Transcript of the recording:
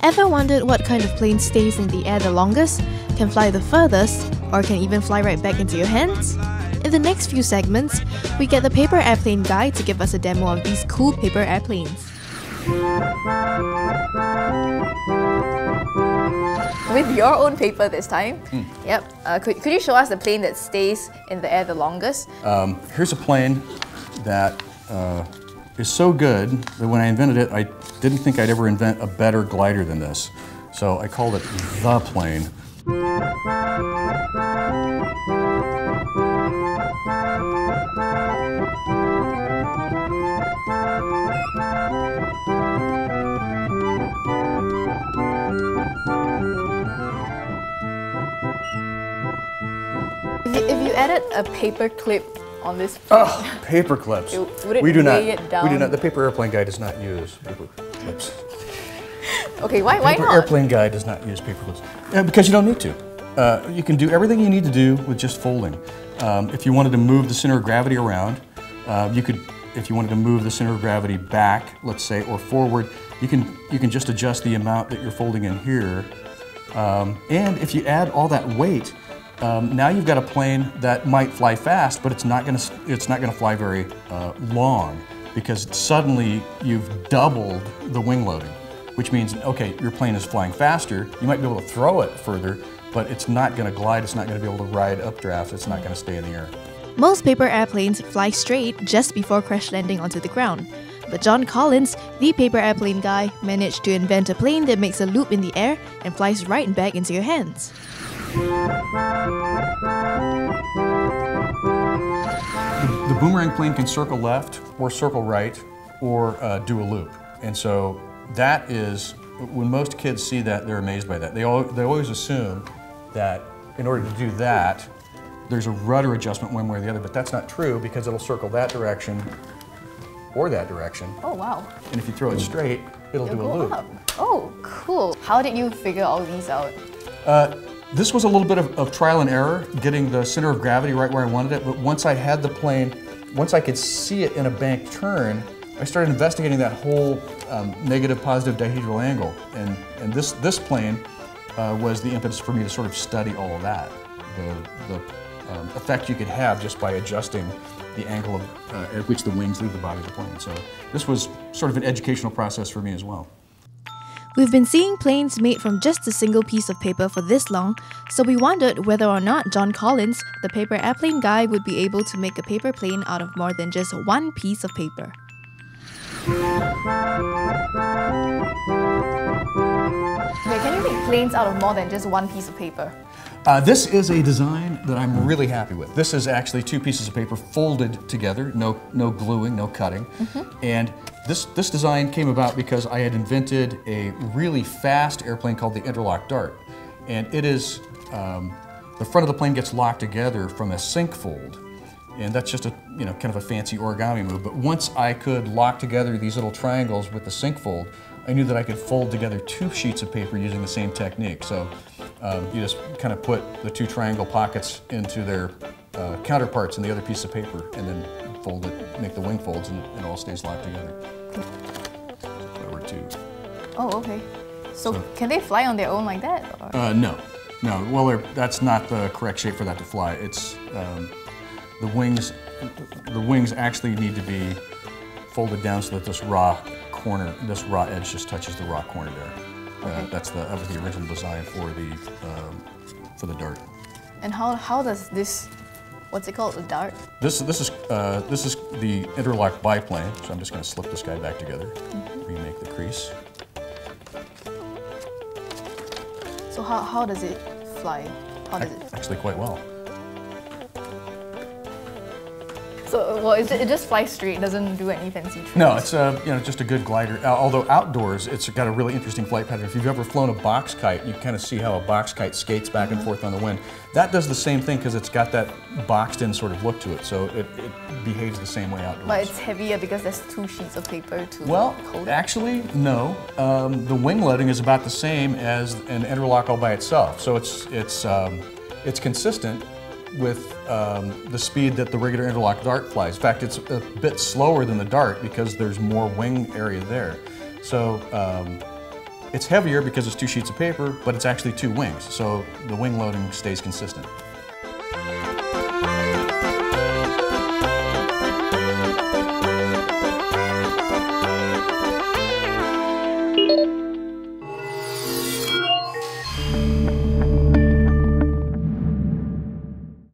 Ever wondered what kind of plane stays in the air the longest, can fly the furthest, or can even fly right back into your hands? In the next few segments, we get the paper airplane guy to give us a demo of these cool paper airplanes. With your own paper this time. Yep. Could you show us the plane that stays in the air the longest? Here's a plane that is so good that when I invented it, I didn't think I'd ever invent a better glider than this. So I called it the plane. If you added a paper clip on this, Paper clips. Would it we do weigh not. it down? We do not. The paper airplane guy does not use paper clips. Okay, why Paper not? airplane guy does not use paper clips because you don't need to. You can do everything you need to do with just folding. If you wanted to move the center of gravity around, you could. If you wanted to move the center of gravity back, let's say, or forward, you can just adjust the amount that you're folding in here. And if you add all that weight, now you've got a plane that might fly fast, but it's not going to fly very long because suddenly you've doubled the wing loading, which means okay, your plane is flying faster. You might be able to throw it further, but it's not going to glide. It's not going to be able to ride updraft. It's not going to stay in the air. Most paper airplanes fly straight just before crash landing onto the ground. But John Collins, the paper airplane guy, managed to invent a plane that makes a loop in the air and flies right back into your hands. The boomerang plane can circle left or circle right or do a loop. And so that is, when most kids see that, they're amazed by that. They always assume that in order to do that, there's a rudder adjustment one way or the other, but that's not true because it'll circle that direction or that direction. Oh, wow. And if you throw it straight, it'll do a loop. Up. Oh, cool. How did you figure all these out? This was a little bit of trial and error, getting the center of gravity right where I wanted it, but once I had the plane, once I could see it in a bank turn, I started investigating that whole negative, positive dihedral angle. And this plane was the impetus for me to sort of study all of that. The effect you could have just by adjusting the angle at which the wings leave the body of the plane. So this was sort of an educational process for me as well. We've been seeing planes made from just a single piece of paper for this long, so we wondered whether or not John Collins, the paper airplane guy, would be able to make a paper plane out of more than just one piece of paper. Okay, can you make planes out of more than just one piece of paper? This is a design that I'm really happy with. This is actually two pieces of paper folded together, no gluing, no cutting. And this design came about because I had invented a really fast airplane called the interlock dart. And it is, the front of the plane gets locked together from a sink fold. And that's just a, kind of a fancy origami move. But once I could lock together these little triangles with the sink fold, I knew that I could fold together two sheets of paper using the same technique. So you just kind of put the two triangle pockets into their counterparts in the other piece of paper and then fold it, make the wing folds, and it all stays locked together. There were two. Oh, okay. So can they fly on their own like that? Or? No. Well, that's not the correct shape for that to fly. It's the wings actually need to be folded down so that this raw edge just touches the raw corner there. That was the original design for the dart. And how does this, what's it called, a dart? This is the interlock biplane. So I'm just going to slip this guy back together, remake the crease. So how does it fly? Actually, quite well. So, well, it just flies straight, it doesn't do any fancy tricks? No, it's just a good glider. Although outdoors, it's got a really interesting flight pattern. If you've ever flown a box kite, you kind of see how a box kite skates back and forth on the wind. That does the same thing because it's got that boxed-in sort of look to it, so it behaves the same way outdoors. But it's heavier because there's two sheets of paper to hold it? Actually, no. The wing loading is about the same as an interlock all by itself, so it's consistent with the speed that the regular interlock dart flies. In fact, it's a bit slower than the dart because there's more wing area there. So It's heavier because it's 2 sheets of paper, but it's actually 2 wings, so the wing loading stays consistent.